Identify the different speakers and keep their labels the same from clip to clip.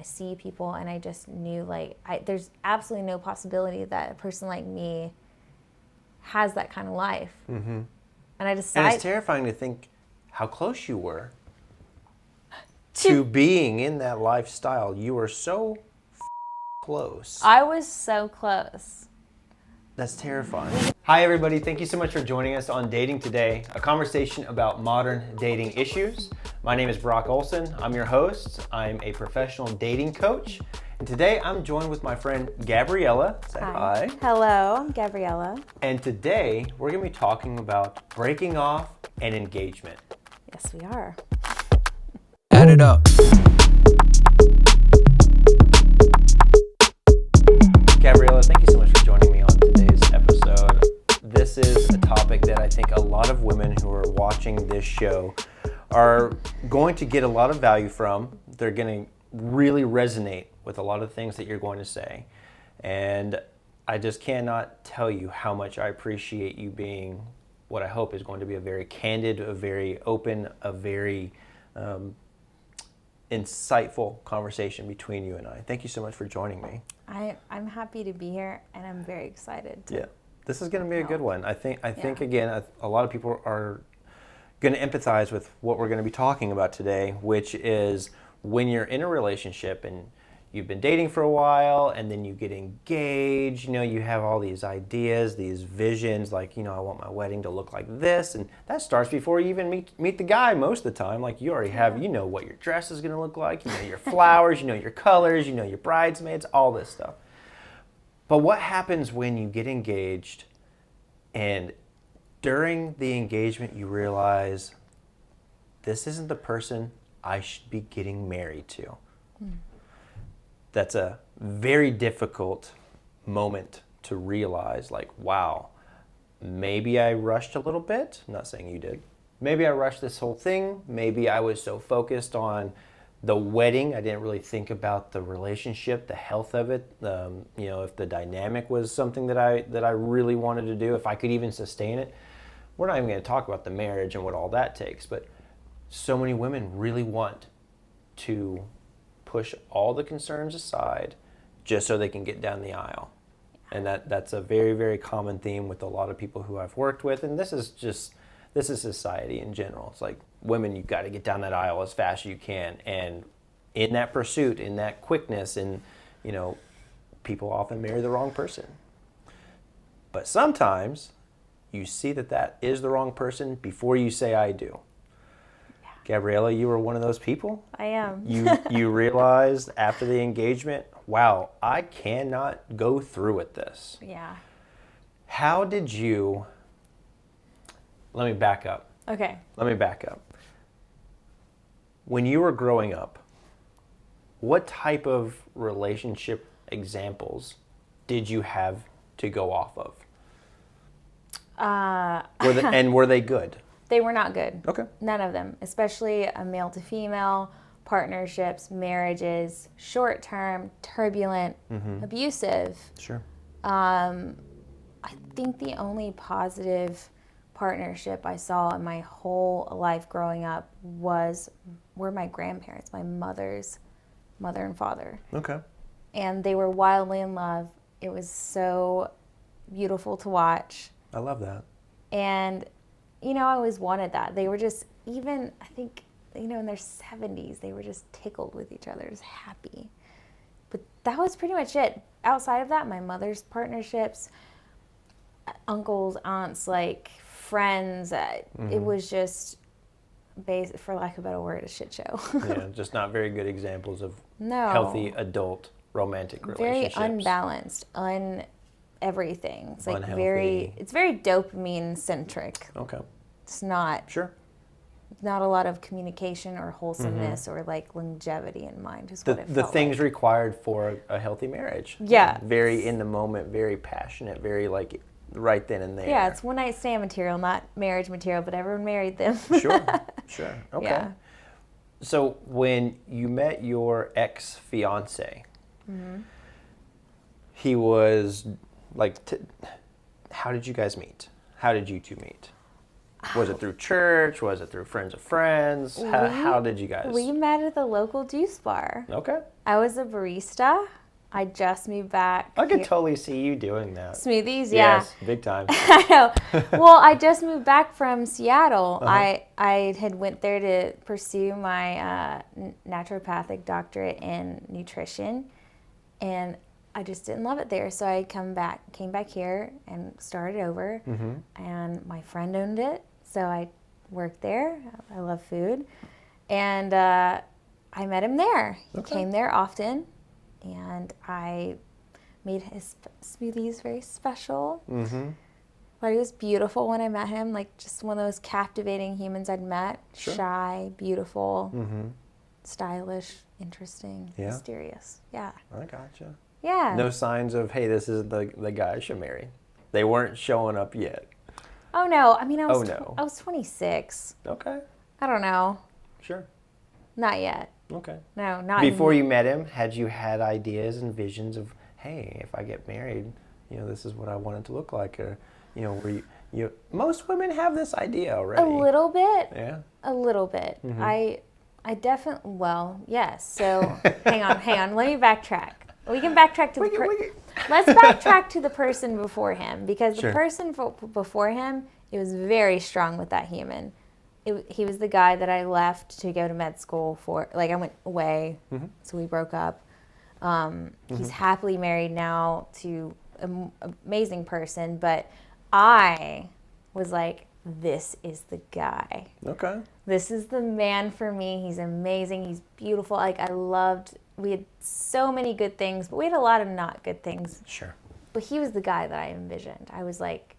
Speaker 1: see people, and I just knew, like, there's absolutely no possibility that a person like me has that kind of life.
Speaker 2: Mm-hmm.
Speaker 1: And I decided...
Speaker 2: And it's terrifying to think how close you were to being in that lifestyle. You were so close.
Speaker 1: I was so close.
Speaker 2: That's terrifying. Hi everybody, thank you so much for joining us on Dating Today, a conversation about modern dating issues. My name is Brock Olson, I'm your host. I'm a professional dating coach. And today I'm joined with my friend Gabriella. Say hi.
Speaker 1: Hello, I'm Gabriella.
Speaker 2: And today we're gonna be talking about breaking off and engagement.
Speaker 1: Yes, we are.
Speaker 2: Add it up. Gabriella, thank you so much for joining me on today's episode. This is a topic that I think a lot of women who are watching this show are going to get a lot of value from. They're going to really resonate with a lot of things that you're going to say. And I just cannot tell you how much I appreciate you being what I hope is going to be a very candid, a very open, a very insightful conversation between you and I. Thank you so much for joining me.
Speaker 1: I'm happy to be here, and I'm very excited.
Speaker 2: Yeah, this is going to be a good one. I think again, a lot of people are going to empathize with what we're going to be talking about today, which is when you're in a relationship and you've been dating for a while and then you get engaged, you know, you have all these ideas, these visions, like, you know, I want my wedding to look like this, and that starts before you even meet the guy most of the time. Like, you already have, you know what your dress is going to look like, you know your flowers, you know your colors, you know your bridesmaids, all this stuff. But what happens when you get engaged and during the engagement you realize this isn't the person I should be getting married to? That's a very difficult moment to realize, like, wow, maybe I rushed a little bit. I'm not saying you did. Maybe I rushed this whole thing. Maybe I was so focused on the wedding, I didn't really think about the relationship, the health of it. You know, if the dynamic was something that I really wanted to do, if I could even sustain it. We're not even going to talk about the marriage and what all that takes, but so many women really want to push all the concerns aside just so they can get down the aisle. And that's a very, very common theme with a lot of people who I've worked with. And this is society in general. It's like, women, you've got to get down that aisle as fast as you can. And in that pursuit, in that quickness, and, you know, people often marry the wrong person. But sometimes you see that is the wrong person before you say I do. Gabriella, you were one of those people?
Speaker 1: I am.
Speaker 2: You realized after the engagement, wow, I cannot go through with this.
Speaker 1: Yeah.
Speaker 2: How did you... Let me back up.
Speaker 1: Okay.
Speaker 2: Let me back up. When you were growing up, what type of relationship examples did you have to go off of? Were they good?
Speaker 1: They were not good.
Speaker 2: Okay.
Speaker 1: None of them, especially a male to female, partnerships, marriages, short term, turbulent, abusive.
Speaker 2: Sure.
Speaker 1: I think the only positive partnership I saw in my whole life growing up were my grandparents, my mother's mother and father.
Speaker 2: Okay.
Speaker 1: And they were wildly in love. It was so beautiful to watch.
Speaker 2: I love that.
Speaker 1: And you know, I always wanted that. They were just, even, I think, you know, in their 70s, they were just tickled with each other, just happy. But that was pretty much it. Outside of that, my mother's partnerships, uncles, aunts, like, friends, it was just, for lack of a better word, a shit show.
Speaker 2: Yeah, just not very good examples of
Speaker 1: No.
Speaker 2: healthy adult romantic relationships.
Speaker 1: Very unbalanced, everything. It's like
Speaker 2: Unhealthy.
Speaker 1: it's very dopamine centric.
Speaker 2: Okay.
Speaker 1: It's not
Speaker 2: Sure.
Speaker 1: not a lot of communication or wholesomeness or like longevity in mind is what it
Speaker 2: The
Speaker 1: felt
Speaker 2: things
Speaker 1: like.
Speaker 2: required for a healthy marriage.
Speaker 1: Yeah.
Speaker 2: Very in the moment, very passionate, very like right then and there.
Speaker 1: Yeah, it's one night stand material, not marriage material, but everyone married them.
Speaker 2: Sure. Okay.
Speaker 1: Yeah.
Speaker 2: So when you met your ex-fiance, he was like, how did you guys meet? How did you two meet? Was it through church? Was it through friends of friends? How did you guys?
Speaker 1: We met at the local juice bar.
Speaker 2: Okay.
Speaker 1: I was a barista. I just moved back.
Speaker 2: I could totally see you doing that.
Speaker 1: Smoothies, yeah.
Speaker 2: Yes, big time.
Speaker 1: I know. Well, I just moved back from Seattle. I had went there to pursue my naturopathic doctorate in nutrition, and I just didn't love it there. So I came back here and started over. And my friend owned it, so I worked there. I love food, and I met him there. He came there often. And I made his smoothies very special. Thought he was beautiful when I met him, like just one of those captivating humans I'd met.
Speaker 2: Sure.
Speaker 1: Shy, beautiful, stylish, interesting, mysterious. Yeah.
Speaker 2: I gotcha.
Speaker 1: Yeah.
Speaker 2: No signs of, hey, this is the guy I should marry. They weren't showing up yet.
Speaker 1: Oh no. I mean, I was
Speaker 2: no.
Speaker 1: I was 26.
Speaker 2: Okay.
Speaker 1: I don't know.
Speaker 2: Sure.
Speaker 1: Not yet.
Speaker 2: Okay.
Speaker 1: No, not
Speaker 2: Before you met him, had you had ideas and visions of, hey, if I get married, this is what I want it to look like, or were you most women have this idea already.
Speaker 1: A little bit.
Speaker 2: Yeah.
Speaker 1: A little bit. I definitely. Well, yes. So hang on. Let me backtrack. We can backtrack to let's backtrack to the person before him, because the person before him, it was very strong with that human. He was the guy that I left to go to med school for. Like, I went away, so we broke up. He's happily married now to an amazing person, but I was like, this is the guy.
Speaker 2: Okay.
Speaker 1: This is the man for me. He's amazing. He's beautiful. Like, we had so many good things, but we had a lot of not good things.
Speaker 2: Sure.
Speaker 1: But he was the guy that I envisioned. I was like,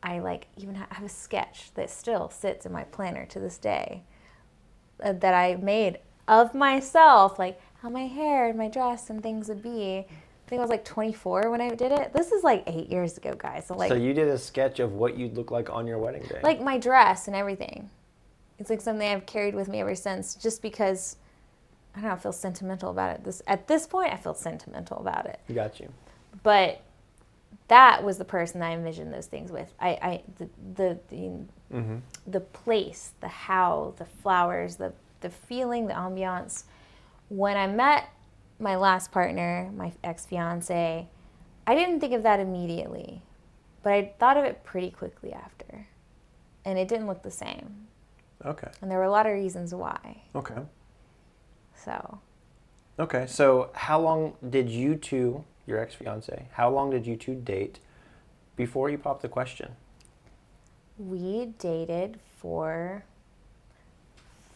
Speaker 1: I even have a sketch that still sits in my planner to this day that I made of myself, like how my hair and my dress and things would be. I think I was like 24 when I did it. This is like 8 years ago, guys. So
Speaker 2: you did a sketch of what you'd look like on your wedding day.
Speaker 1: Like my dress and everything. It's like something I've carried with me ever since, just because, I don't know, I feel sentimental about it. At this point, I feel sentimental about it.
Speaker 2: Got you.
Speaker 1: But that was the person I envisioned those things with. The place, the how, the flowers, the feeling, the ambiance. When I met my last partner, my ex-fiance, I didn't think of that immediately, but I thought of it pretty quickly after, and it didn't look the same.
Speaker 2: Okay.
Speaker 1: And there were a lot of reasons why.
Speaker 2: Okay.
Speaker 1: So.
Speaker 2: Okay, so how long did you two, your ex-fiance, how long did you two date before you popped the question?
Speaker 1: We dated for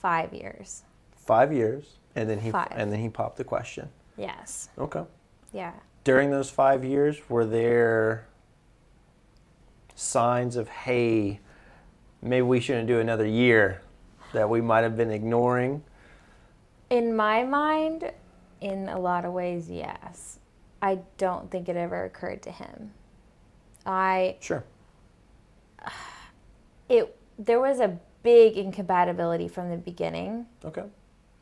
Speaker 1: 5 years.
Speaker 2: 5 years, and then he
Speaker 1: 5.
Speaker 2: And then he popped the question.
Speaker 1: Yes.
Speaker 2: Okay.
Speaker 1: Yeah.
Speaker 2: During those 5 years, were there signs of, hey, maybe we shouldn't do another year, that we might have been ignoring?
Speaker 1: In my mind, in a lot of ways, yes. I don't think it ever occurred to him.
Speaker 2: Sure.
Speaker 1: There was a big incompatibility from the beginning.
Speaker 2: Okay.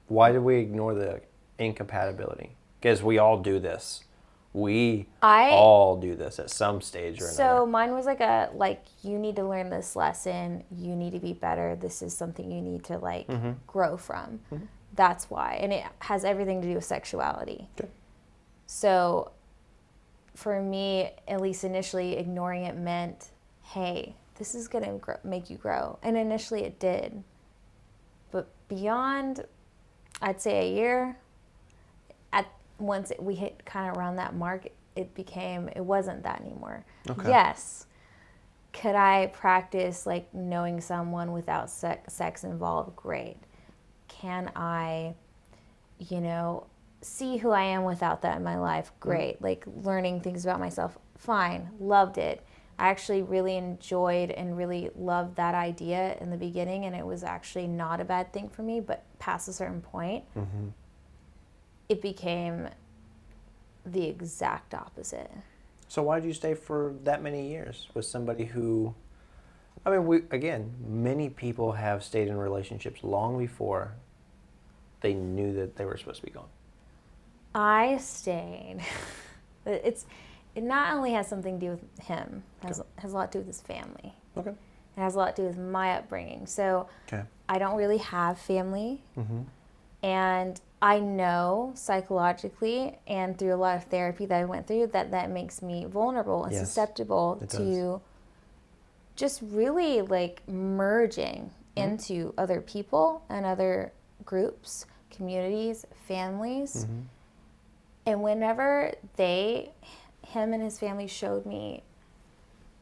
Speaker 2: Why did we ignore the incompatibility? Because we all do this. We all do this at some stage or another.
Speaker 1: So mine was like you need to learn this lesson. You need to be better. This is something you need to grow from. That's why. And it has everything to do with sexuality.
Speaker 2: Okay.
Speaker 1: So for me, at least initially, ignoring it meant, hey, this is going to make you grow. And initially it did. But beyond, I'd say a year, once we hit kind of around that mark, it wasn't that anymore.
Speaker 2: Okay.
Speaker 1: Yes. Could I practice knowing someone without sex involved? Great. Can I, see who I am without that in my life? Great. Learning things about myself? Fine. Loved it. I actually really enjoyed and really loved that idea in the beginning, and it was actually not a bad thing for me, but past a certain point, it became the exact opposite.
Speaker 2: So why did you stay for that many years with somebody who, many people have stayed in relationships long before they knew that they were supposed to be gone. I
Speaker 1: stayed. It not only has something to do with him, has a lot to do with his family.
Speaker 2: Okay.
Speaker 1: It has a lot to do with my upbringing. So
Speaker 2: Okay.
Speaker 1: I don't really have family.
Speaker 2: Mm-hmm.
Speaker 1: And I know psychologically and through a lot of therapy that I went through that makes me vulnerable and
Speaker 2: Yes,
Speaker 1: susceptible
Speaker 2: it
Speaker 1: to just really like merging into other people and other groups, communities, families.
Speaker 2: Mm-hmm.
Speaker 1: And whenever him and his family showed me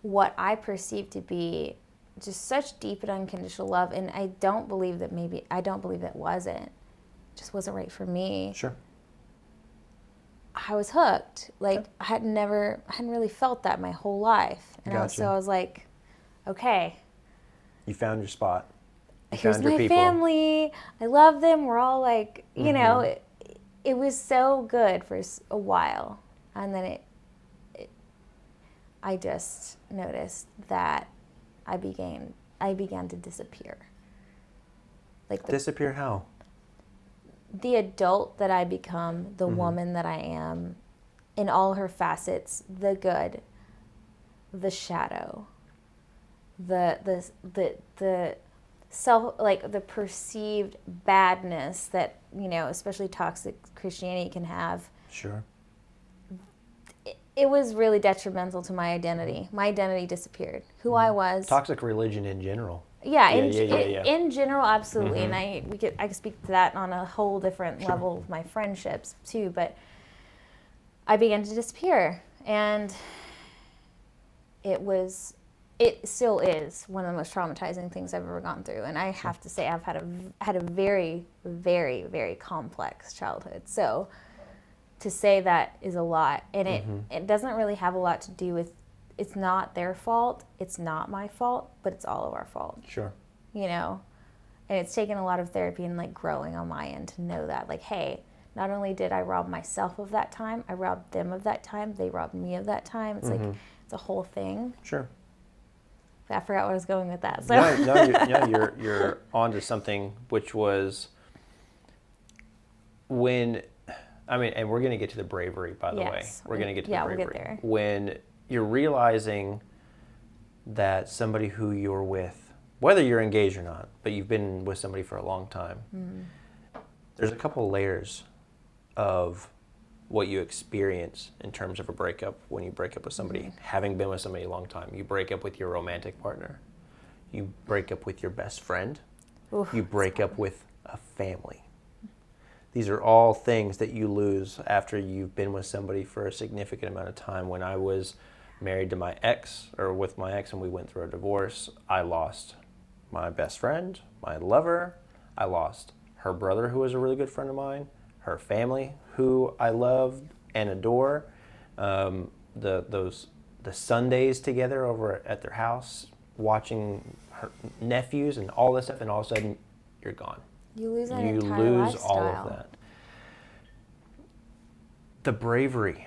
Speaker 1: what I perceived to be just such deep and unconditional love, and I don't believe that wasn't, just wasn't right for me.
Speaker 2: Sure.
Speaker 1: I was hooked. Like,
Speaker 2: Okay.
Speaker 1: I hadn't really felt that my whole life. And
Speaker 2: Gotcha.
Speaker 1: I was like, okay,
Speaker 2: You found your spot. You
Speaker 1: here's
Speaker 2: found your
Speaker 1: my
Speaker 2: people.
Speaker 1: family. I love them. We're all like, you
Speaker 2: Mm-hmm.
Speaker 1: know, it was so good for a while. And then I just noticed that I began to disappear. Like
Speaker 2: Disappear how?
Speaker 1: the adult that I become, the
Speaker 2: Mm-hmm.
Speaker 1: woman that I am, in all her facets, the good, the shadow, the self, like the perceived badness that, you know, especially toxic Christianity can have.
Speaker 2: Sure.
Speaker 1: It was really detrimental to my identity. My identity disappeared. Who I was.
Speaker 2: Toxic religion in general.
Speaker 1: Yeah,
Speaker 2: Yeah.
Speaker 1: in general, absolutely,
Speaker 2: Mhm.
Speaker 1: and I could speak to that on a whole different
Speaker 2: Sure.
Speaker 1: level of my friendships too. But I began to disappear, and it still is one of the most traumatizing things I've ever gone through. And I have to say, I've had a very, very, very complex childhood. So to say that is a lot, and it doesn't really have a lot to do with. It's not their fault. It's not my fault, but it's all of our fault.
Speaker 2: Sure.
Speaker 1: You know, and it's taken a lot of therapy and like growing on my end to know that, like, hey, not only did I rob myself of that time, I robbed them of that time. They robbed me of that time. It's like it's a whole thing.
Speaker 2: Sure.
Speaker 1: I forgot where I was going with that. So
Speaker 2: You're onto something, which was when, I mean, and we're going to get to the bravery, by the way.
Speaker 1: Yes.
Speaker 2: We're going to get to
Speaker 1: Yeah,
Speaker 2: the
Speaker 1: we'll
Speaker 2: bravery.
Speaker 1: get there.
Speaker 2: When you're realizing that somebody who you're with, whether you're engaged or not, but you've been with somebody for a long time, there's a couple layers of what you experience in terms of a breakup when you break up with somebody. Having been with somebody a long time, you break up with your romantic partner, you break up with your best friend,
Speaker 1: Oof,
Speaker 2: you break up with a family. These are all things that you lose after you've been with somebody for a significant amount of time. When I was married to my ex, or with my ex, and we went through a divorce, I lost my best friend, my lover. I lost her brother, who was a really good friend of mine, her family, who I loved and adore. The Sundays together over at their house, watching her nephews and all this stuff, and all of a sudden, you're gone.
Speaker 1: you lose an
Speaker 2: You
Speaker 1: entire
Speaker 2: lose
Speaker 1: lifestyle.
Speaker 2: all of that. The bravery,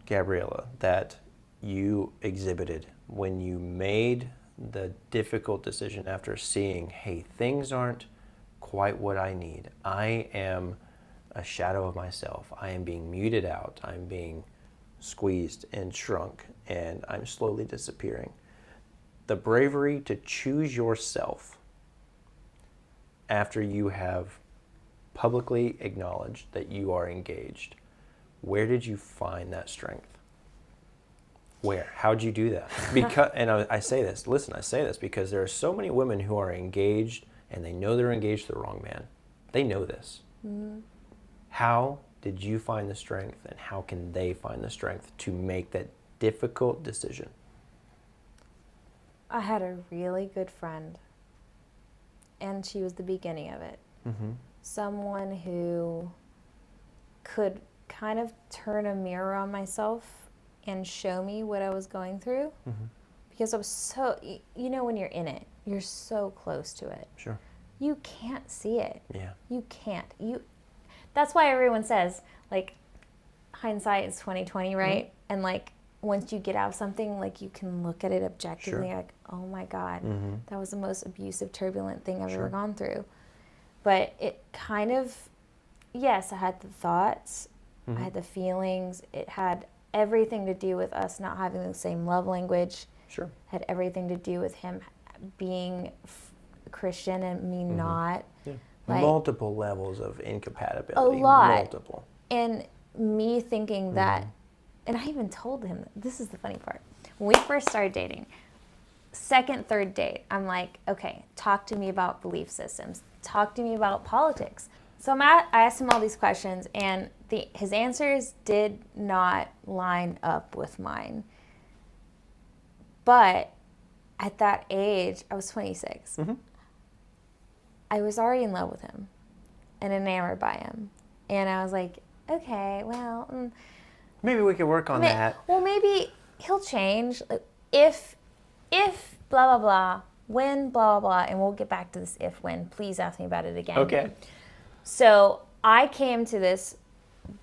Speaker 2: Gabriella, that you exhibited when you made the difficult decision after seeing, hey, things aren't quite what I need. I am a shadow of myself. I am being muted out. I'm being squeezed and shrunk, and I'm slowly disappearing. The bravery to choose yourself after you have publicly acknowledged that you are engaged. Where did you find that strength? Where? How'd you do that? Because, and I say this because there are so many women who are engaged and they know they're engaged to the wrong man. They know this. Mm-hmm. How did you find the strength, and how can they find the strength to make that difficult decision?
Speaker 1: I had a really good friend, and she was the beginning of it.
Speaker 2: Mm-hmm.
Speaker 1: Someone who could kind of turn a mirror on myself and show me what I was going through.
Speaker 2: Mm-hmm.
Speaker 1: Because I was so, you know, when you're in it, you're so close to it.
Speaker 2: Sure.
Speaker 1: You can't see it.
Speaker 2: Yeah.
Speaker 1: You can't. That's why everyone says, like, hindsight is 20/20, right?
Speaker 2: Mm-hmm.
Speaker 1: And like, once you get out of something, like, you can look at it objectively.
Speaker 2: Sure.
Speaker 1: Like, oh my God,
Speaker 2: Mm-hmm.
Speaker 1: that was the most abusive, turbulent thing I've
Speaker 2: Sure.
Speaker 1: ever gone through. But it kind of, yes, I had the thoughts,
Speaker 2: Mm-hmm.
Speaker 1: I had the feelings. It had everything to do with us not having the same love language.
Speaker 2: Sure.
Speaker 1: Had everything to do with him being Christian and me not.
Speaker 2: Yeah.
Speaker 1: Like,
Speaker 2: multiple levels of incompatibility.
Speaker 1: A lot.
Speaker 2: Multiple.
Speaker 1: And me thinking that, and I even told him, this is the funny part. When we first started dating, second, third date, I'm like, okay, talk to me about belief systems. Talk to me about politics. So I asked him all these questions, and his answers did not line up with mine. But at that age, I was 26.
Speaker 2: Mm-hmm.
Speaker 1: I was already in love with him and enamored by him. And I was like, okay, well...
Speaker 2: maybe we could work on that.
Speaker 1: Well, maybe he'll change. Like, if blah, blah, blah, when blah, blah, blah, and we'll get back to this if, when. Please ask me about it again.
Speaker 2: Okay.
Speaker 1: So I came to this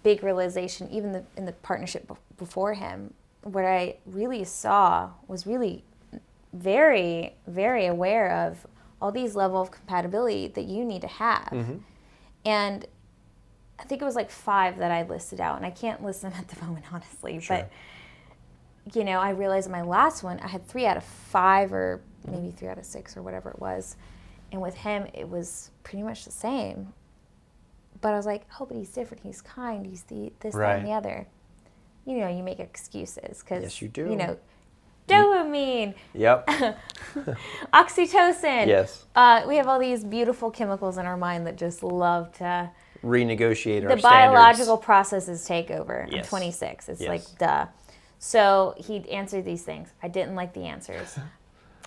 Speaker 1: big realization, even in the partnership before him, what I really saw was really very, very aware of all these level of compatibility that you need to have.
Speaker 2: Mm-hmm.
Speaker 1: And I think it was like 5 that I listed out, and I can't list them at the moment, honestly.
Speaker 2: Sure.
Speaker 1: But, I realized in my last one, I had 3 out of 5 or maybe 3 out of 6 or whatever it was. And with him, it was pretty much the same. But I was like, oh, but he's different. He's kind. He's this, that, and the other. You make excuses because,
Speaker 2: yes, you do.
Speaker 1: Dopamine.
Speaker 2: Yep.
Speaker 1: Oxytocin.
Speaker 2: Yes.
Speaker 1: We have all these beautiful chemicals in our mind that just love to
Speaker 2: renegotiate our
Speaker 1: the
Speaker 2: standards.
Speaker 1: biological processes take over.
Speaker 2: Yes.
Speaker 1: I'm 26. It's
Speaker 2: yes.
Speaker 1: like, duh. So he'd answer these things. I didn't like the answers.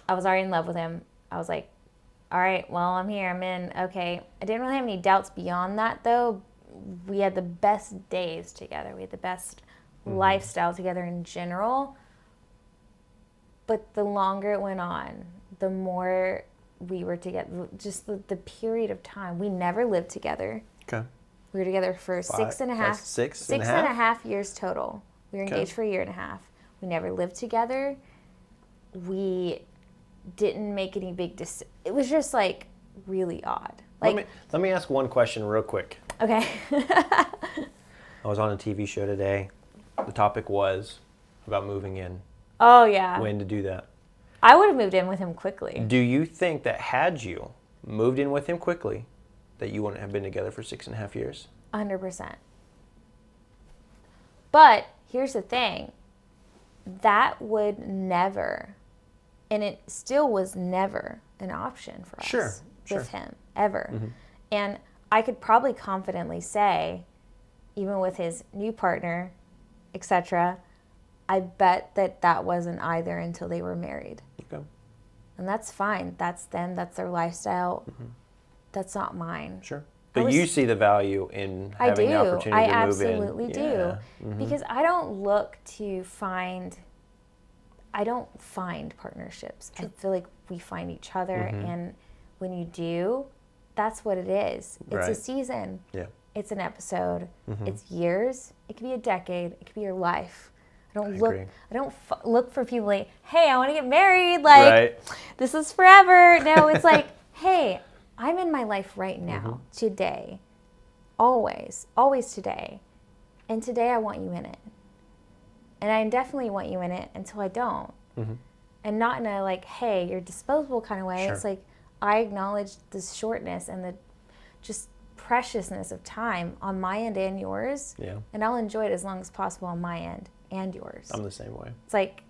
Speaker 1: I was already in love with him. I was like, all right, well, I'm here. I'm in. Okay. I didn't really have any doubts beyond that, though. We had the best days together. We had the best lifestyle together in general. But the longer it went on, the more we were together. Just the period of time. We never lived together.
Speaker 2: Okay.
Speaker 1: We were together for 6 and a half.
Speaker 2: Six
Speaker 1: and a half years total. We were engaged for a year and a half. We never lived together. We didn't make any big decisions. It was just like really odd. Like,
Speaker 2: let me ask one question real quick.
Speaker 1: Okay.
Speaker 2: I was on a TV show today. The topic was about moving in.
Speaker 1: Oh, yeah.
Speaker 2: When to do that.
Speaker 1: I would have moved in with him quickly.
Speaker 2: Do you think that had you moved in with him quickly, that you wouldn't have been together for 6.5 years?
Speaker 1: 100%. But here's the thing. That would never, and it still was never an option for us with him, ever. Mm-hmm. And I could probably confidently say, even with his new partner, etc., I bet that wasn't either until they were married.
Speaker 2: Okay.
Speaker 1: And that's fine. That's them. That's their lifestyle. Mm-hmm. That's not mine.
Speaker 2: Sure. But you see the value in having the opportunity to move in.
Speaker 1: I absolutely do.
Speaker 2: Mm-hmm.
Speaker 1: Because I don't look to find partnerships. Sure. I feel like we find each other. Mm-hmm. And when you do, that's what it is. It's a season.
Speaker 2: Yeah.
Speaker 1: It's an episode. Mm-hmm. It's years. It could be a decade. It could be your life. I don't look for people like, hey, I want to get married. Like, this is forever. No, it's like, hey, I'm in my life right now, today, always today. And today I want you in it. And I definitely want you in it until I don't. Mm-hmm. And not in a like, hey, you're disposable kind of way. Sure. It's like, I acknowledge the shortness and the just preciousness of time on my end and yours. Yeah. And I'll enjoy it as long as possible on my end and yours.
Speaker 2: I'm the same way.
Speaker 1: It's like,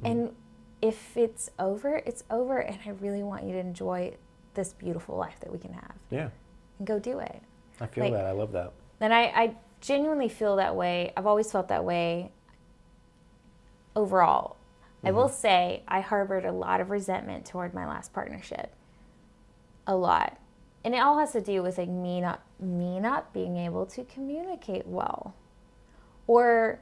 Speaker 1: and if it's over, it's over. And I really want you to enjoy this beautiful life that we can have.
Speaker 2: Yeah.
Speaker 1: And go do it.
Speaker 2: I feel that. I love that.
Speaker 1: And I genuinely feel that way. I've always felt that way overall. Mm-hmm. I will say I harbored a lot of resentment toward my last partnership. A lot. And it all has to do with like me not being able to communicate well. Or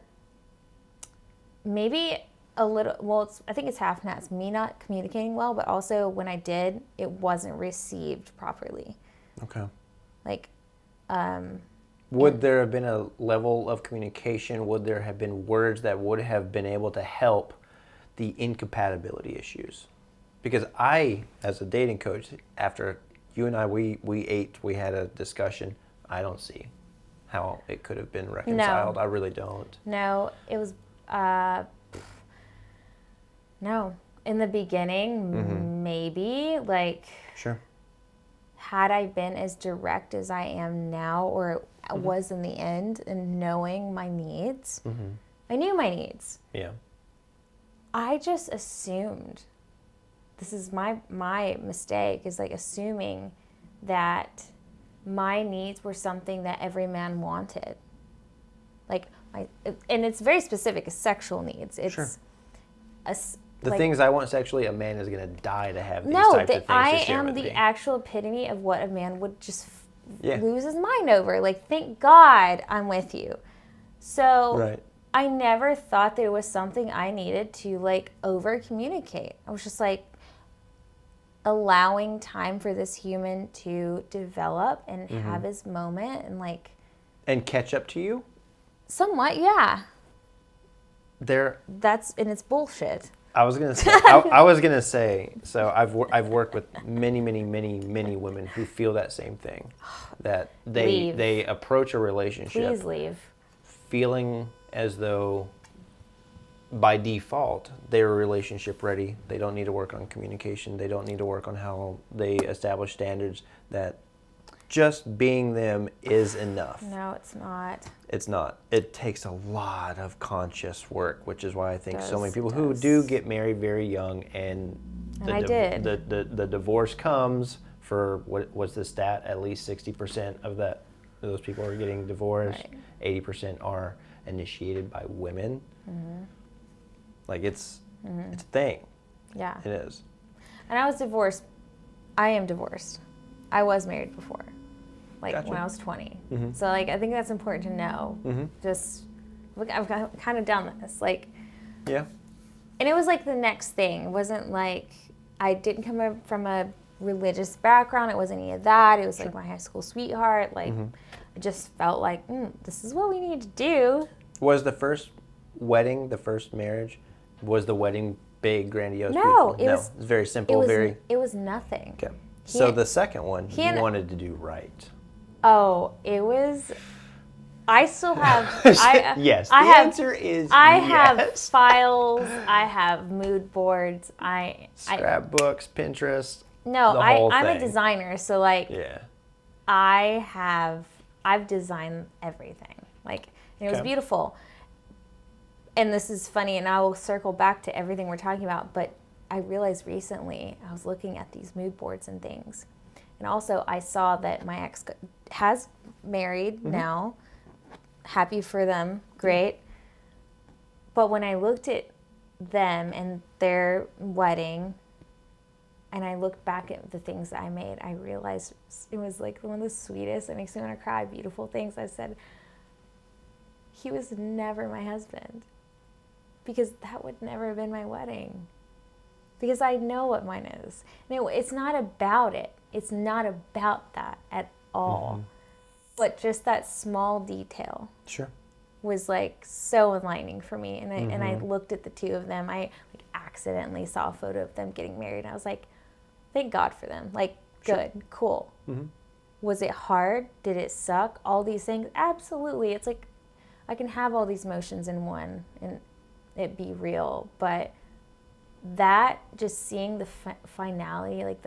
Speaker 1: maybe a little, well, I think it's half and half. It's me not communicating well, but also when I did, it wasn't received properly.
Speaker 2: Okay.
Speaker 1: Like,
Speaker 2: would there have been a level of communication? Would there have been words that would have been able to help the incompatibility issues? Because I, as a dating coach, after you and I, we had a discussion, I don't see how it could have been reconciled. No. I really don't.
Speaker 1: No, it was, no. In the beginning, maybe, like,
Speaker 2: Sure.
Speaker 1: had I been as direct as I am now, or was in the end, and knowing my needs, I knew my needs.
Speaker 2: Yeah.
Speaker 1: I just assumed, this is my mistake, is like assuming that my needs were something that every man wanted. Like, and it's very specific, as sexual needs. It's
Speaker 2: Sure.
Speaker 1: The
Speaker 2: like, things I want sexually, a man is going to die to have these
Speaker 1: no,
Speaker 2: types of things
Speaker 1: I
Speaker 2: to share
Speaker 1: am
Speaker 2: with
Speaker 1: the
Speaker 2: me.
Speaker 1: actual epitome of what a man would just
Speaker 2: Yeah.
Speaker 1: lose his mind over. Like, thank God I'm with you. So
Speaker 2: Right.
Speaker 1: I never thought there was something I needed to, like, over communicate. I was just like allowing time for this human to develop and have his moment, and like,
Speaker 2: And catch up to you?
Speaker 1: somewhat, yeah.
Speaker 2: There.
Speaker 1: And it's bullshit.
Speaker 2: I was gonna say. I was gonna say. So I've worked with many women who feel that same thing, that they approach a relationship.
Speaker 1: Please leave.
Speaker 2: Feeling as though, by default, they're relationship ready. They don't need to work on communication. They don't need to work on how they establish standards. That just being them is enough.
Speaker 1: No, it's not.
Speaker 2: It's not. It takes a lot of conscious work, which is why I think so many people
Speaker 1: It
Speaker 2: who
Speaker 1: does.
Speaker 2: do get married very young, and
Speaker 1: I did.
Speaker 2: The divorce comes for, what was the stat? At least 60% of those people are getting divorced.
Speaker 1: Right.
Speaker 2: 80% are initiated by women. Like, it's a thing.
Speaker 1: Yeah.
Speaker 2: It is.
Speaker 1: And I was divorced. I am divorced. I was married before, like,
Speaker 2: Gotcha.
Speaker 1: when I was 20. So, like, I think that's important to know. Just, look, I've kind of done this, like,
Speaker 2: Yeah.
Speaker 1: and it was like the next thing. It wasn't like, I didn't come from a religious background. It wasn't any of that. It was like my high school sweetheart. Like, I just felt like, this is what we need to do.
Speaker 2: Was the first wedding, the first marriage, was the wedding big, grandiose?
Speaker 1: No,
Speaker 2: beautiful? It's very simple.
Speaker 1: It was nothing.
Speaker 2: Okay. So the second one, you wanted to do right.
Speaker 1: Oh, it was. I still have.
Speaker 2: Yes.
Speaker 1: The
Speaker 2: answer is
Speaker 1: I
Speaker 2: yes.
Speaker 1: have files. I have mood boards.
Speaker 2: Scrapbooks, Pinterest.
Speaker 1: No,
Speaker 2: the whole
Speaker 1: I'm
Speaker 2: thing.
Speaker 1: a designer, so like,
Speaker 2: Yeah.
Speaker 1: I've designed everything. Like, and it was beautiful. And this is funny, and I will circle back to everything we're talking about, but I realized recently, I was looking at these mood boards and things. And also, I saw that my ex has married now. Happy for them. Great. But when I looked at them and their wedding, and I looked back at the things that I made, I realized it was like one of the sweetest, it makes me want to cry, beautiful things. I said, he was never my husband, because that would never have been my wedding. Because I know what mine is. No, it's not about it. It's not about that at all. But just that small detail was like so enlightening for me. And I looked at the two of them. I like accidentally saw a photo of them getting married. And I was like, thank God for them. Like, good, cool. Was it hard? Did it suck? All these things? Absolutely. It's like, I can have all these emotions in one and it be real. But that, just seeing the finality, like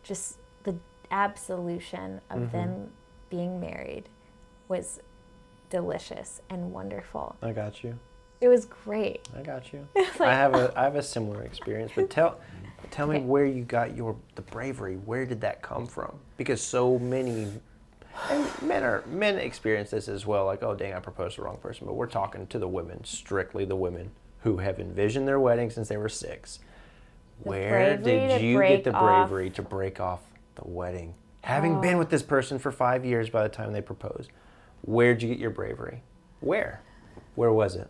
Speaker 1: just the absolution of them being married, was delicious and wonderful.
Speaker 2: I got you.
Speaker 1: It was great.
Speaker 2: I got you.
Speaker 1: Like,
Speaker 2: I have a similar experience, but tell me where you got the bravery. Where did that come from? Because so many, and men experience this as well. Like, oh dang, I proposed to the wrong person. But we're talking to the women, strictly the women who have envisioned their wedding since they were 6. Where did you get the bravery to break off the wedding? Having been with this person for 5 years by the time they proposed, where'd you get your bravery? Where was it?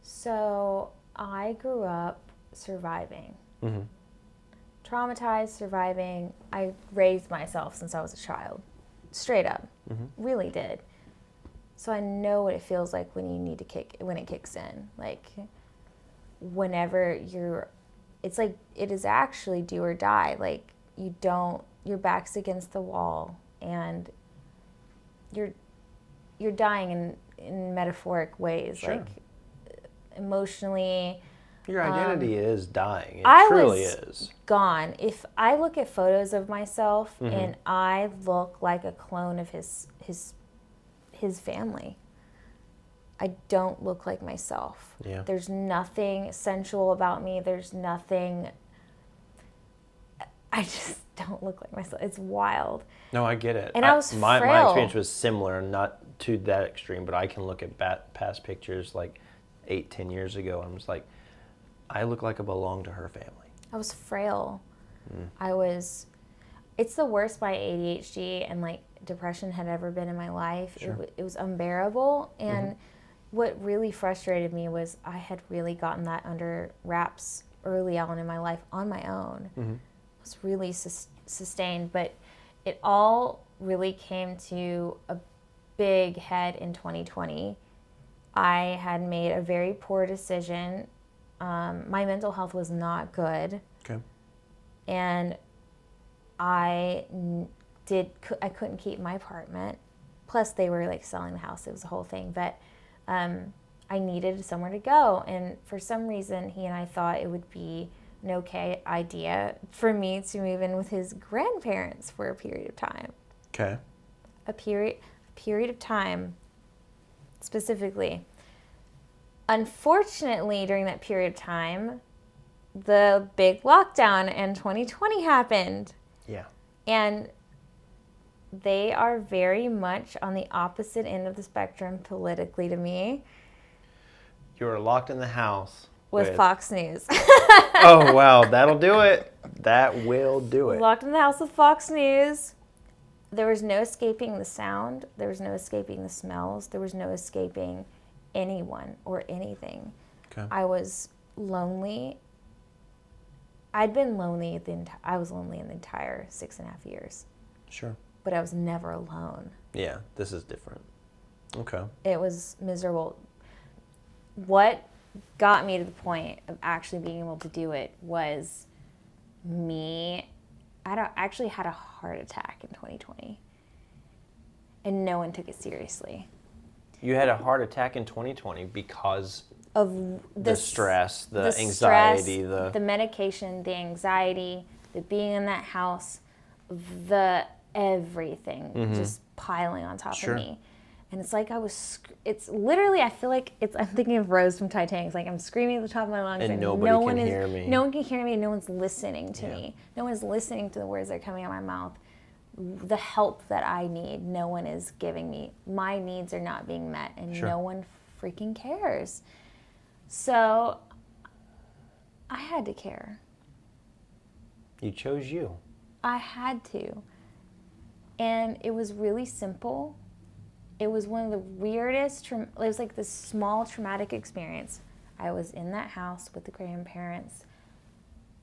Speaker 1: So I grew up surviving. Traumatized, surviving. I raised myself since I was a child. Straight up. Really did. So I know what it feels like when it kicks in. Like, whenever it's like, it is actually do or die. Like, your back's against the wall and you're dying in metaphoric ways.
Speaker 2: Sure.
Speaker 1: Like, emotionally,
Speaker 2: Your identity is dying. It
Speaker 1: I
Speaker 2: truly
Speaker 1: was
Speaker 2: is.
Speaker 1: gone. If I look at photos of myself
Speaker 2: Mm-hmm.
Speaker 1: and I look like a clone of his family, I don't look like myself.
Speaker 2: Yeah.
Speaker 1: There's nothing sensual about me. There's nothing. I just don't look like myself. It's wild.
Speaker 2: No, I get it.
Speaker 1: And I was
Speaker 2: my
Speaker 1: frail.
Speaker 2: experience was similar, not to that extreme, but I can look at past pictures like 8-10 years ago, and I'm just like, I look like I belong to her family.
Speaker 1: I was frail. It's the worst my ADHD and like depression had ever been in my life.
Speaker 2: Sure.
Speaker 1: It was unbearable. And what really frustrated me was I had really gotten that under wraps early on in my life on my own.
Speaker 2: Mm-hmm.
Speaker 1: It was really sustained, but it all really came to a big head in 2020. I had made a very poor decision. My mental health was not good.
Speaker 2: Okay.
Speaker 1: And I couldn't keep my apartment. Plus they were like selling the house. It was a whole thing. But I needed somewhere to go. And for some reason, he and I thought it would be an okay idea for me to move in with his grandparents for a period of time.
Speaker 2: Okay.
Speaker 1: A period of time, specifically. Unfortunately, during that period of time, the big lockdown in 2020 happened.
Speaker 2: Yeah.
Speaker 1: And they are very much on the opposite end of the spectrum politically to me.
Speaker 2: You were locked in the house
Speaker 1: with Fox News.
Speaker 2: Oh, wow. That'll do it. That will do it.
Speaker 1: Locked in the house with Fox News. There was no escaping the sound. There was no escaping the smells. There was no escaping anyone or anything.
Speaker 2: Okay.
Speaker 1: I was lonely. I'd been lonely I was lonely in the entire 6.5 years.
Speaker 2: Sure.
Speaker 1: But I was never alone.
Speaker 2: Yeah, this is different. Okay.
Speaker 1: It was miserable. What got me to the point of actually being able to do it was me. I actually had a heart attack in 2020. And no one took it seriously.
Speaker 2: You had a heart attack in 2020 because
Speaker 1: of
Speaker 2: the stress, the anxiety,
Speaker 1: the medication, the anxiety, the being in that house, the everything just piling on top of me. And it's like it's literally, I feel like I'm thinking of Rose from Titanic. It's like I'm screaming at the top of my lungs
Speaker 2: and nobody can hear me.
Speaker 1: No one can hear me and no one's listening to me. No one's listening to the words that are coming out of my mouth. The help that I need, no one is giving me. My needs are not being met and no one freaking cares. So I had to care.
Speaker 2: You chose you.
Speaker 1: I had to. And it was really simple. It was one of the weirdest, it was like this small traumatic experience. I was in that house with the grandparents.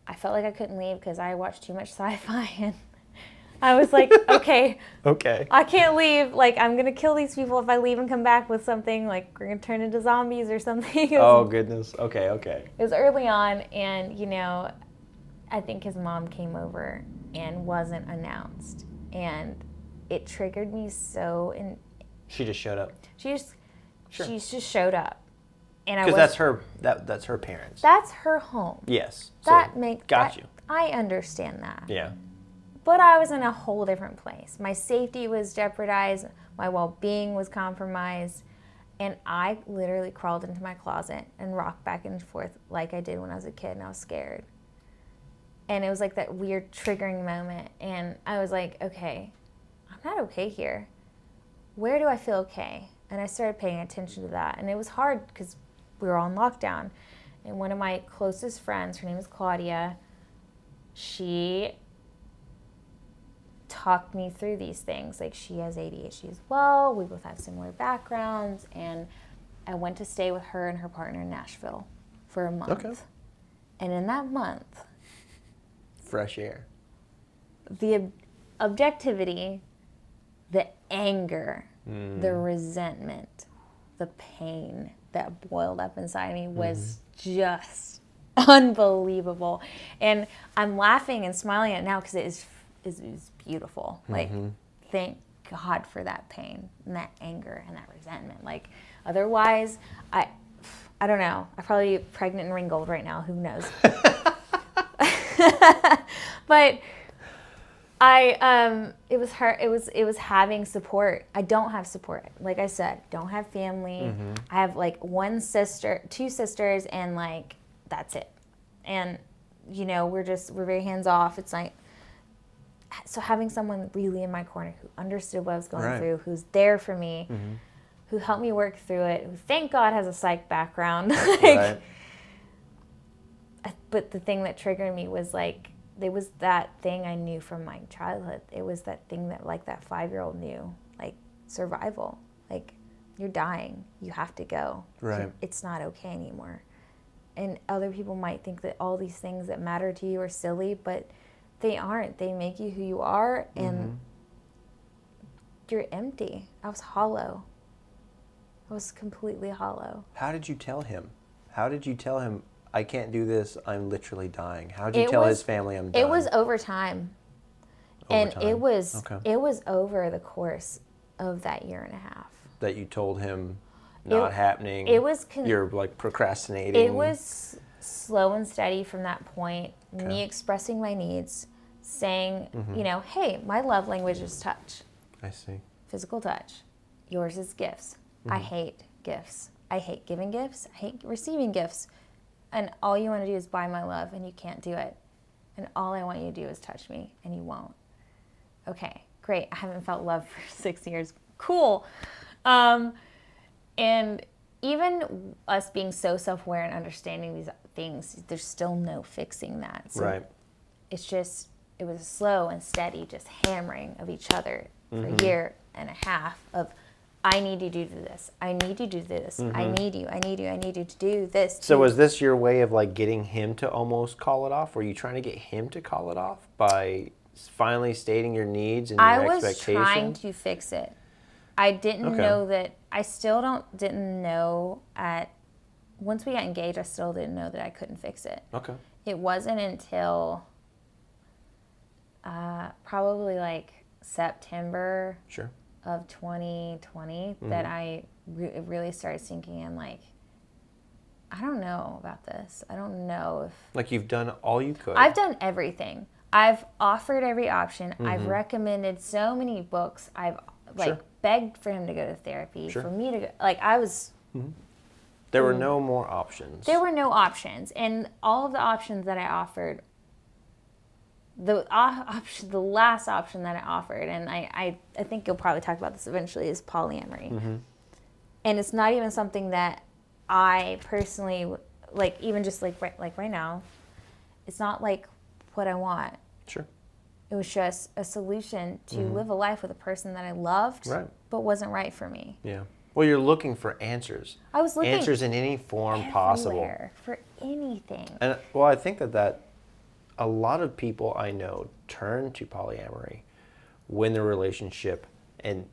Speaker 1: I felt like I couldn't leave because I watched too much sci-fi and I was like, okay. I can't leave. Like, I'm going to kill these people if I leave and come back with something. Like, we're going to turn into zombies or something.
Speaker 2: Oh, goodness. Okay.
Speaker 1: It was early on, and, I think his mom came over and wasn't announced. And it triggered me so.
Speaker 2: She just showed up.
Speaker 1: She just showed up.
Speaker 2: Because that's her parents.
Speaker 1: That's her home.
Speaker 2: Yes.
Speaker 1: Got you. I understand that.
Speaker 2: Yeah.
Speaker 1: But I was in a whole different place. My safety was jeopardized. My well-being was compromised. And I literally crawled into my closet and rocked back and forth like I did when I was a kid, and I was scared. And it was like that weird triggering moment. And I was like, okay, I'm not okay here. Where do I feel okay? And I started paying attention to that. And it was hard because we were on lockdown. And one of my closest friends, her name is Claudia, she talked me through these things. Like, she has ADHD as well. We both have similar backgrounds. And I went to stay with her and her partner in Nashville for a month.
Speaker 2: Okay.
Speaker 1: And in that month,
Speaker 2: fresh air.
Speaker 1: The objectivity, the anger, the resentment, the pain that boiled up inside me was just unbelievable. And I'm laughing and smiling at it now because it is beautiful. Like, thank God for that pain and that anger and that resentment. Like, otherwise, I don't know. I'm probably pregnant and ringgold right now. Who knows? But it was her. It was having support. I don't have support. Like I said, don't have family. I have like one sister, two sisters, and like that's it. And we're very hands off. It's like, so having someone really in my corner who understood what I was going through, who's there for me, who helped me work through it, who thank God has a psych background. But the thing that triggered me was like, it was that thing I knew from my childhood. It was that thing that like that 5-year-old knew, like survival. Like, you're dying. You have to go.
Speaker 2: Right.
Speaker 1: It's not okay anymore. And other people might think that all these things that matter to you are silly, but they aren't. They make you who you are, and you're empty. I was hollow. I was completely hollow.
Speaker 2: How did you tell him? I can't do this, I'm literally dying? How did you tell his family I'm done?
Speaker 1: It was over time. And it was over the course of that year and a half.
Speaker 2: That you told him not happening. You're like procrastinating.
Speaker 1: It was slow and steady from that point. Okay. Me expressing my needs, saying, hey, my love language is touch.
Speaker 2: I see.
Speaker 1: Physical touch. Yours is gifts. I hate gifts. I hate giving gifts. I hate receiving gifts. And all you want to do is buy my love, and you can't do it. And all I want you to do is touch me, and you won't. Okay, great. I haven't felt love for 6 years. Cool. And even us being so self-aware and understanding these things, there's still no fixing that. So it's just, it was slow and steady, just hammering of each other for a year and a half of, I need you to do this. I need you to do this. I need you to do this.
Speaker 2: So was this your way of like getting him to almost call it off? Were you trying to get him to call it off by finally stating your needs and your expectations?
Speaker 1: I was trying to fix it. I didn't know that, I still didn't know once we got engaged, I still didn't know that I couldn't fix it. Okay. It wasn't until probably like September of 2020 that I really started sinking in, like, I don't know about this. I don't know if...
Speaker 2: Like, you've done all you could.
Speaker 1: I've done everything. I've offered every option. I've recommended so many books. I've, begged for him to go to therapy, for me to go... Like, I was...
Speaker 2: There were no more options.
Speaker 1: There were no options. And all of the options that I offered... The last option that I offered, and I think you'll probably talk about this eventually, is polyamory. And it's not even something that I personally, like, even just like right now, it's not like what I want. Sure. It was just a solution to live a life with a person that I loved, but wasn't right for me.
Speaker 2: Yeah. Well, you're looking for answers.
Speaker 1: I was looking
Speaker 2: answers in any form possible.
Speaker 1: For anything.
Speaker 2: And well, I think that a lot of people I know turn to polyamory when the relationship and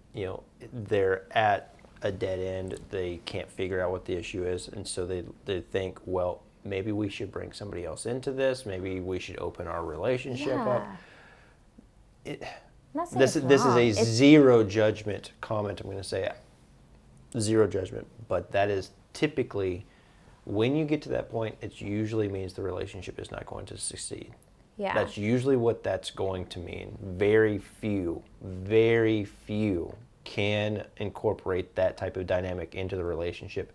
Speaker 2: they're at a dead end, they can't figure out what the issue is, and so they think, well, maybe we should bring somebody else into this, maybe we should open our relationship up. This is a zero judgment comment. I'm going to say zero judgment, but that is typically, when you get to that point, it usually means the relationship is not going to succeed. Yeah. That's usually what that's going to mean. Very few can incorporate that type of dynamic into the relationship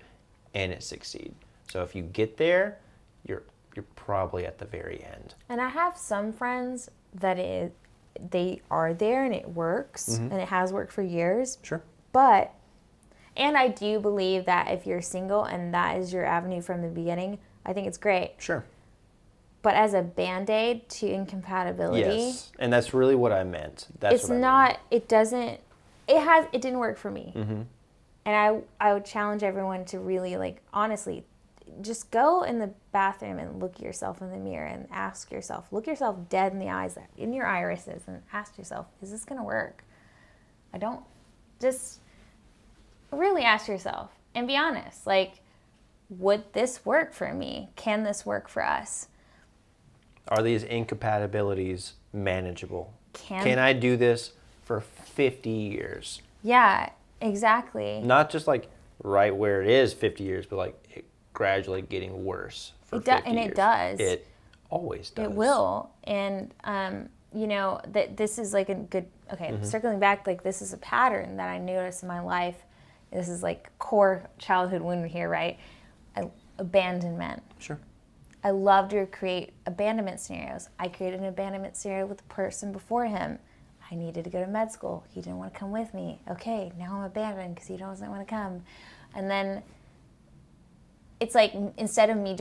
Speaker 2: and it succeed. So if you get there, you're probably at the very end.
Speaker 1: And I have some friends that they are there and it works, and it has worked for years. Sure. And I do believe that if you're single and that is your avenue from the beginning, I think it's great. Sure. But as a Band-Aid to incompatibility...
Speaker 2: Yes, and that's really what I meant.
Speaker 1: It didn't work for me. And I would challenge everyone to really, like, honestly, just go in the bathroom and look at yourself in the mirror and look yourself dead in the eyes, in your irises, and ask yourself, is this going to work? Just really ask yourself and be honest. Like, would this work for me? Can this work for us?
Speaker 2: Are these incompatibilities manageable? Can I do this for 50 years?
Speaker 1: Yeah, exactly.
Speaker 2: Not just like right where it is 50 years, but like, gradually getting worse for
Speaker 1: It
Speaker 2: 50
Speaker 1: and
Speaker 2: years.
Speaker 1: it does.
Speaker 2: It always does.
Speaker 1: It will. And, that this is like a good, circling back, like this is a pattern that I noticed in my life. This is like core childhood wound here, right? Abandonment.
Speaker 2: Sure.
Speaker 1: I love to create abandonment scenarios. I created an abandonment scenario with the person before him. I needed to go to med school. He didn't want to come with me. Okay, now I'm abandoned because he doesn't want to come. And then it's like, instead of me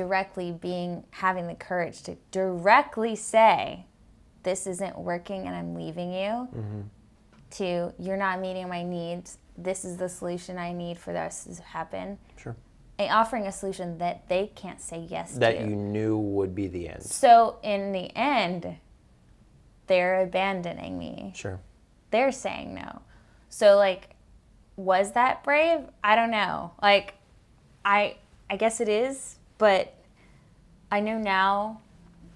Speaker 1: having the courage to directly say, this isn't working and I'm leaving you, to, you're not meeting my needs, this is the solution I need for this to happen.
Speaker 2: Sure.
Speaker 1: And offering a solution that they can't say yes to.
Speaker 2: That you knew would be the end.
Speaker 1: So in the end, they're abandoning me.
Speaker 2: Sure.
Speaker 1: They're saying no. So like, was that brave? I don't know. Like, I guess it is, but I know now,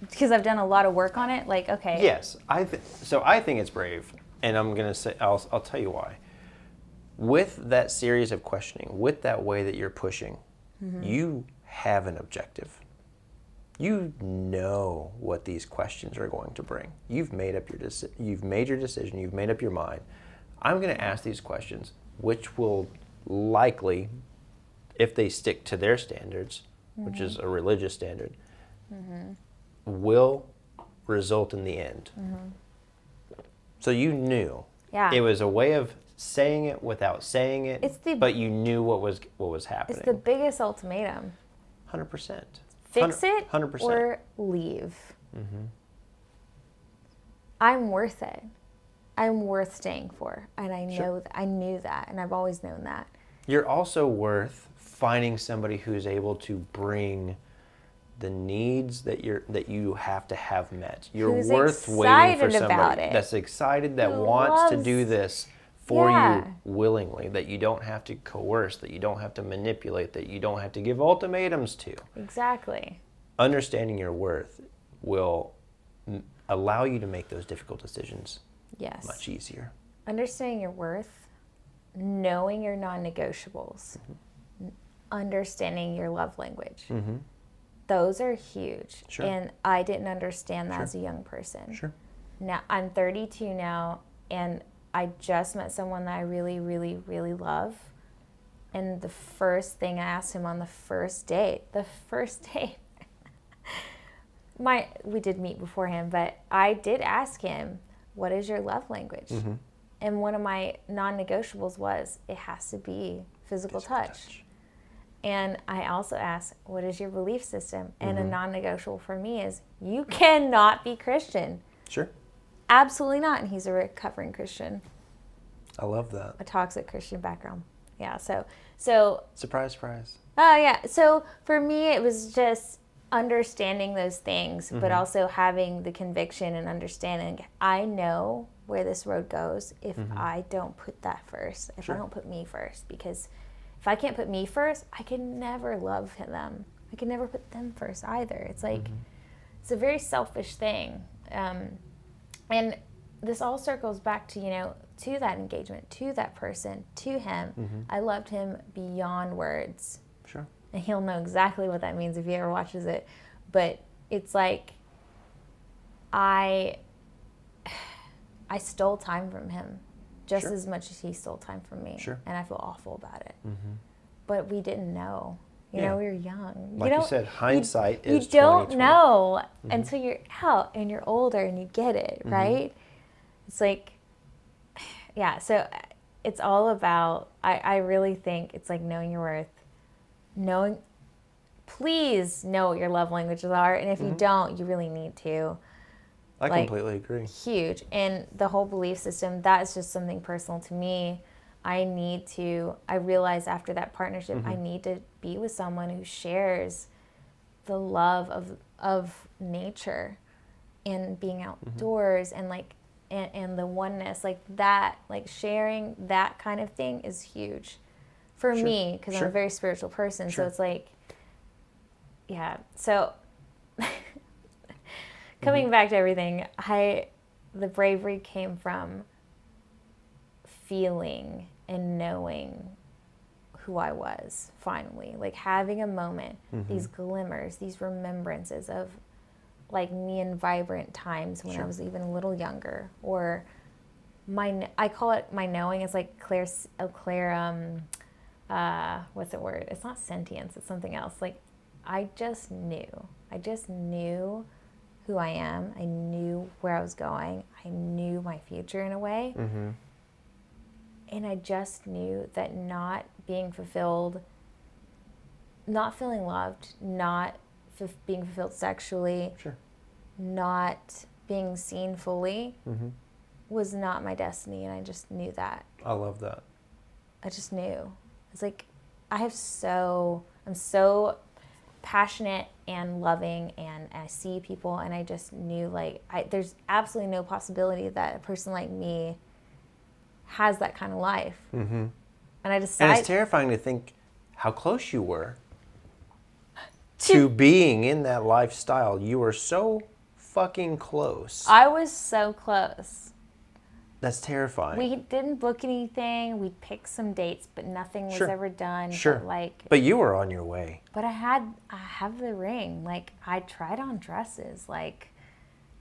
Speaker 1: because I've done a lot of work on it, like, okay.
Speaker 2: Yes, I think it's brave, and I'm gonna say I'll tell you why. With that series of questioning, with that way that you're pushing, you have an objective. You know what these questions are going to bring. You've made up your you've made your decision. You've made up your mind. I'm going to ask these questions, which will likely, if they stick to their standards, which is a religious standard, will result in the end. So you knew.
Speaker 1: Yeah.
Speaker 2: It was a way of saying it without saying it, but you knew what was happening.
Speaker 1: It's the biggest ultimatum.
Speaker 2: 100%.
Speaker 1: Fix it
Speaker 2: 100%.
Speaker 1: or leave. I'm worth it. I'm worth staying for, and I know I knew that, and I've always known that.
Speaker 2: You're also worth finding somebody who's able to bring the needs that you have to have met. You're
Speaker 1: Who's
Speaker 2: worth waiting for
Speaker 1: excited about
Speaker 2: somebody
Speaker 1: it.
Speaker 2: that's excited, that
Speaker 1: Who
Speaker 2: wants to
Speaker 1: loves-
Speaker 2: do this for
Speaker 1: Yeah.
Speaker 2: you willingly, that you don't have to coerce, that you don't have to manipulate, that you don't have to give ultimatums to.
Speaker 1: Exactly.
Speaker 2: Understanding your worth will allow you to make those difficult decisions
Speaker 1: Yes.
Speaker 2: much easier.
Speaker 1: Understanding your worth, knowing your non-negotiables, understanding your love language. Those are huge.
Speaker 2: Sure.
Speaker 1: And I didn't understand that as a young person.
Speaker 2: Sure.
Speaker 1: Now I'm 32 now, and I just met someone that I really, really, really love. And the first thing I asked him on the first date, we did meet beforehand, but I did ask him, what is your love language? And one of my non-negotiables was, it has to be physical touch. And I also asked, what is your belief system? And a non-negotiable for me is, you cannot be Christian.
Speaker 2: Sure.
Speaker 1: Absolutely not. And he's a recovering Christian,
Speaker 2: I love that.
Speaker 1: a toxic Christian background. Yeah. So.
Speaker 2: Surprise, surprise.
Speaker 1: Oh yeah. So for me, it was just understanding those things, but also having the conviction and understanding. I know where this road goes if I don't put that first. If I don't put me first, because if I can't put me first, I can never love them. I can never put them first either. It's like it's a very selfish thing. And this all circles back to, to that engagement, to that person, to him. I loved him beyond words.
Speaker 2: Sure.
Speaker 1: And he'll know exactly what that means if he ever watches it. But it's like, I stole time from him just as much as he stole time from me.
Speaker 2: Sure.
Speaker 1: And I feel awful about it. But we didn't know. We were young.
Speaker 2: Like you said, hindsight is 20/20.
Speaker 1: You don't know until you're out and you're older and you get it, right? It's like, so it's all about, I really think it's like knowing your worth, please know what your love languages are. And if you don't, you really need to.
Speaker 2: I completely agree.
Speaker 1: Huge. And the whole belief system, that is just something personal to me. I realized after that partnership, I need to be with someone who shares the love of nature and being outdoors and and the oneness, like that, like sharing that kind of thing is huge for me, because I'm a very spiritual person. So it's like, so coming back to everything, the bravery came from feeling and knowing who I was finally, like having a moment, these glimmers, these remembrances of like me in vibrant times when I was even a little younger, or I call it my knowing. It's like what's the word? It's not sentience. It's something else. Like I just knew who I am. I knew where I was going. I knew my future in a way. And I just knew that not being fulfilled, not feeling loved, not being fulfilled sexually, not being seen fully was not my destiny. And I just knew that.
Speaker 2: I love that.
Speaker 1: I just knew. It's like I'm so passionate and loving, and I see people, and I just knew like there's absolutely no possibility that a person like me has that kind of life. And I decided,
Speaker 2: and it's terrifying to think how close you were to being in that lifestyle. You were so fucking close.
Speaker 1: I was so close.
Speaker 2: That's terrifying.
Speaker 1: We didn't book anything. We picked some dates, but nothing was ever done.
Speaker 2: But you were on your way.
Speaker 1: But I have the ring. Like I tried on dresses. Like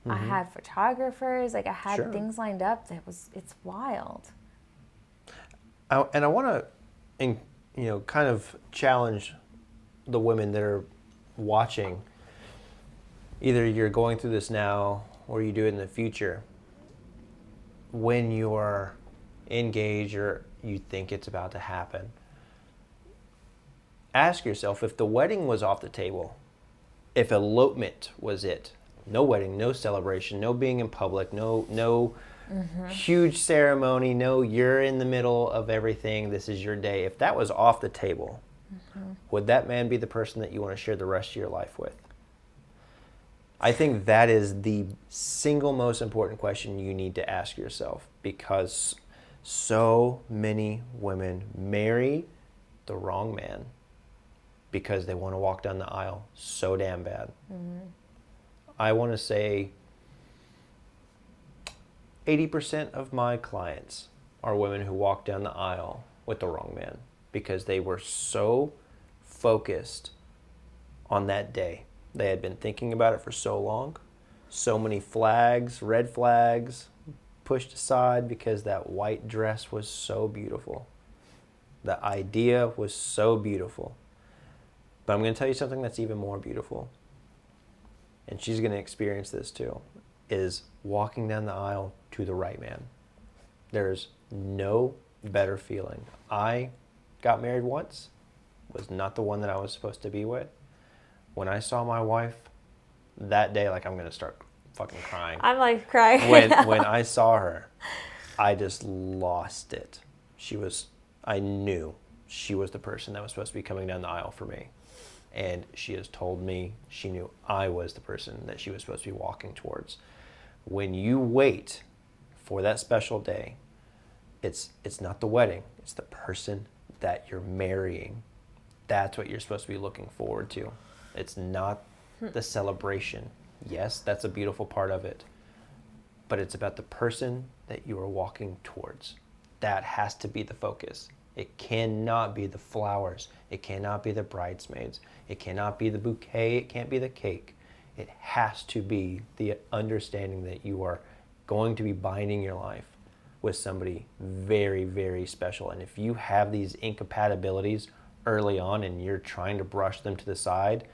Speaker 1: I had photographers. Like I had things lined up. It's wild.
Speaker 2: And I want to, kind of challenge the women that are watching. Either you're going through this now or you do it in the future. When you're engaged or you think it's about to happen, ask yourself, if the wedding was off the table, if elopement was it, no wedding, no celebration, no being in public, no huge ceremony, no you're in the middle of everything, this is your day. If that was off the table, would that man be the person that you want to share the rest of your life with? I think that is the single most important question you need to ask yourself, because so many women marry the wrong man because they want to walk down the aisle so damn bad. I want to say 80% of my clients are women who walk down the aisle with the wrong man because they were so focused on that day. They had been thinking about it for so long. So many flags, red flags, pushed aside because that white dress was so beautiful. The idea was so beautiful. But I'm going to tell you something that's even more beautiful. And she's going to experience this too, is walking down the aisle to the right man. There's no better feeling. I got married once, was not the one that I was supposed to be with. When I saw my wife that day, like I'm going to start fucking crying.
Speaker 1: I'm like crying.
Speaker 2: When I saw her, I just lost it. I knew she was the person that was supposed to be coming down the aisle for me. And she has told me she knew I was the person that she was supposed to be walking towards. When you wait for that special day, it's not the wedding, it's the person that you're marrying. That's what you're supposed to be looking forward to. It's not the celebration. Yes, that's a beautiful part of it. But it's about the person that you are walking towards. That has to be the focus. It cannot be the flowers. It cannot be the bridesmaids. It cannot be the bouquet. It can't be the cake. It has to be the understanding that you are going to be binding your life with somebody very, very special. And if you have these incompatibilities early on and you're trying to brush them to the side,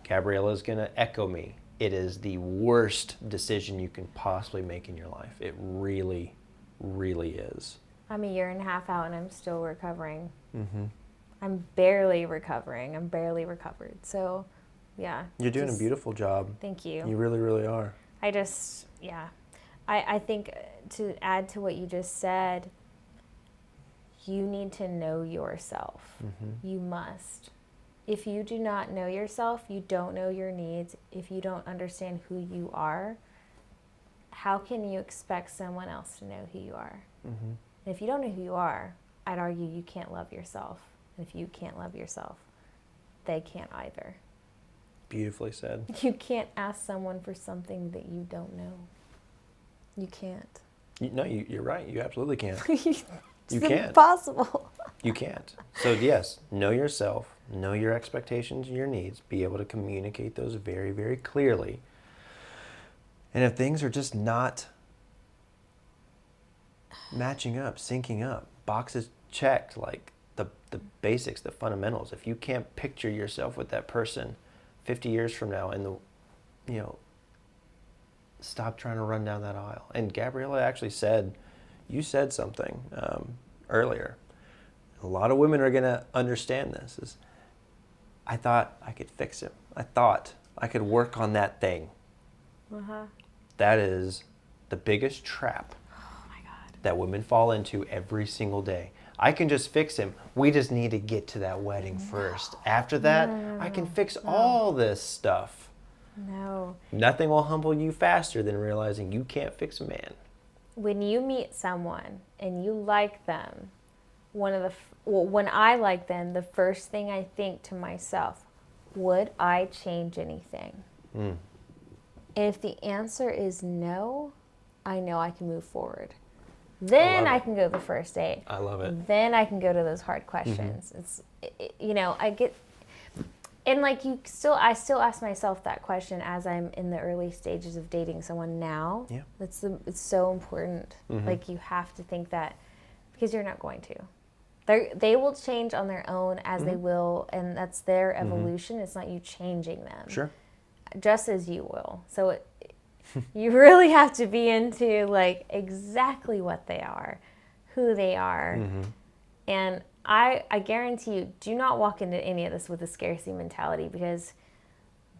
Speaker 2: Gabriella is going to echo me. It is the worst decision you can possibly make in your life. It really, really is.
Speaker 1: I'm a year and a half out and I'm still recovering. I'm barely recovering. I'm barely recovered. So, yeah.
Speaker 2: You're doing a beautiful job.
Speaker 1: Thank you.
Speaker 2: You really, really are.
Speaker 1: I think to add to what you just said, you need to know yourself. You must. If you do not know yourself, you don't know your needs, if you don't understand who you are, how can you expect someone else to know who you are? And if you don't know who you are, I'd argue you can't love yourself. And if you can't love yourself, they can't either.
Speaker 2: Beautifully said.
Speaker 1: You can't ask someone for something that you don't know. You can't.
Speaker 2: No, you're right. You absolutely can't.
Speaker 1: It's
Speaker 2: You can't.
Speaker 1: impossible.
Speaker 2: You can't. So yes, know yourself, know your expectations and your needs, be able to communicate those very, very clearly. And if things are just not matching up, syncing up, boxes checked, like the basics, the fundamentals, if you can't picture yourself with that person 50 years from now and stop trying to run down that aisle. And Gabriella actually you said something earlier. A lot of women are going to understand this. I thought I could fix him. I thought I could work on that thing.
Speaker 1: Uh-huh.
Speaker 2: That is the biggest trap that women fall into every single day. I can just fix him. We just need to get to that wedding first. After that, I can fix all this stuff.
Speaker 1: No.
Speaker 2: Nothing will humble you faster than realizing you can't fix a man.
Speaker 1: When you meet someone and you like them, when I like them, the first thing I think to myself, would I change anything? And if the answer is no, I know I can move forward. Then I can go to the first date.
Speaker 2: I love it.
Speaker 1: Then I can go to those hard questions. I get, and like I still ask myself that question as I'm in the early stages of dating someone now.
Speaker 2: Yeah.
Speaker 1: It's so important. Like you have to think that, because you're not going to. They will change on their own as they will, and that's their evolution. It's not you changing them.
Speaker 2: Sure.
Speaker 1: Just as you will. So you really have to be into like exactly what they are, who they are. And I guarantee you, do not walk into any of this with a scarcity mentality, because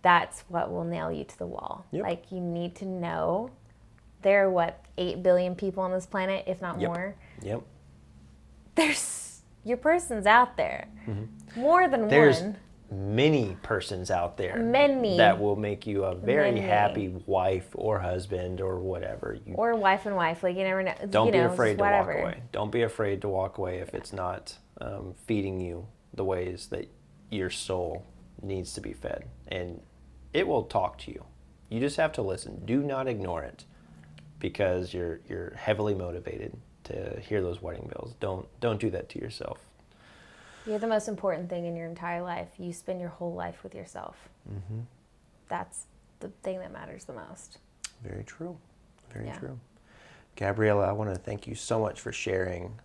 Speaker 1: that's what will nail you to the wall.
Speaker 2: Yep.
Speaker 1: Like you need to know there are 8 billion people on this planet, if not more.
Speaker 2: Yep.
Speaker 1: Your person's out there. More than
Speaker 2: There's
Speaker 1: one.
Speaker 2: many persons out there
Speaker 1: Many.
Speaker 2: that will make you a very
Speaker 1: Many.
Speaker 2: happy wife or husband or whatever.
Speaker 1: Or wife and wife, like you never know.
Speaker 2: Don't be
Speaker 1: just
Speaker 2: afraid to walk
Speaker 1: whatever.
Speaker 2: away. Don't be afraid to walk away if it's not feeding you the ways that your soul needs to be fed. And it will talk to you. You just have to listen. Do not ignore it, because you're heavily motivated to hear those wedding bells. Don't do that to yourself.
Speaker 1: You're the most important thing in your entire life. You spend your whole life with yourself. That's the thing that matters the most.
Speaker 2: Very true. Very true. Gabriella, I want to thank you so much for sharing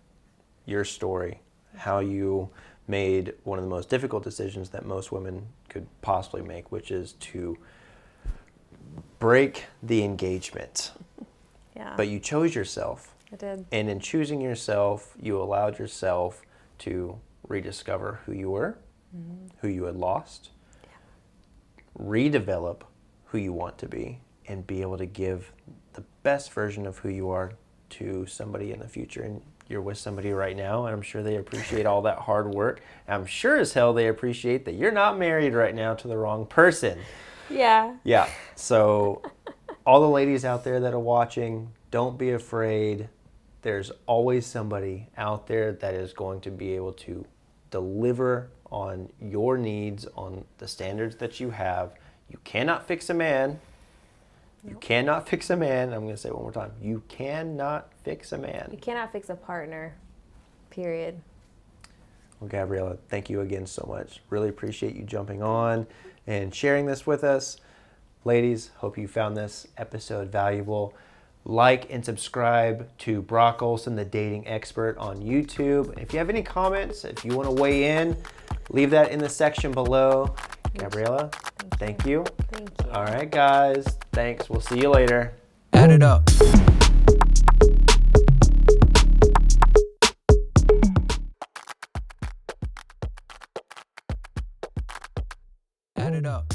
Speaker 2: your story, how you made one of the most difficult decisions that most women could possibly make, which is to break the engagement.
Speaker 1: Yeah.
Speaker 2: But you chose yourself.
Speaker 1: I did.
Speaker 2: And in choosing yourself, you allowed yourself to rediscover who you were, who you had lost, redevelop who you want to be, and be able to give the best version of who you are to somebody in the future. And you're with somebody right now, and I'm sure they appreciate all that hard work. I'm sure as hell they appreciate that you're not married right now to the wrong person.
Speaker 1: Yeah.
Speaker 2: Yeah. So all the ladies out there that are watching, don't be afraid. There's always somebody out there that is going to be able to deliver on your needs, on the standards that you have. You cannot fix a man. You cannot fix a man. I'm going to say it one more time. You cannot fix a man.
Speaker 1: You cannot fix a partner, period.
Speaker 2: Well, Gabriella, thank you again so much. Really appreciate you jumping on and sharing this with us. Ladies, hope you found this episode valuable. Like and subscribe to Brock Olson, the dating expert, on YouTube. If you have any comments, if you want to weigh in, leave that in the section below. Gabriella, thank you.
Speaker 1: Thank you.
Speaker 2: All right, guys. Thanks. We'll see you later.
Speaker 3: Add it up. Add it up.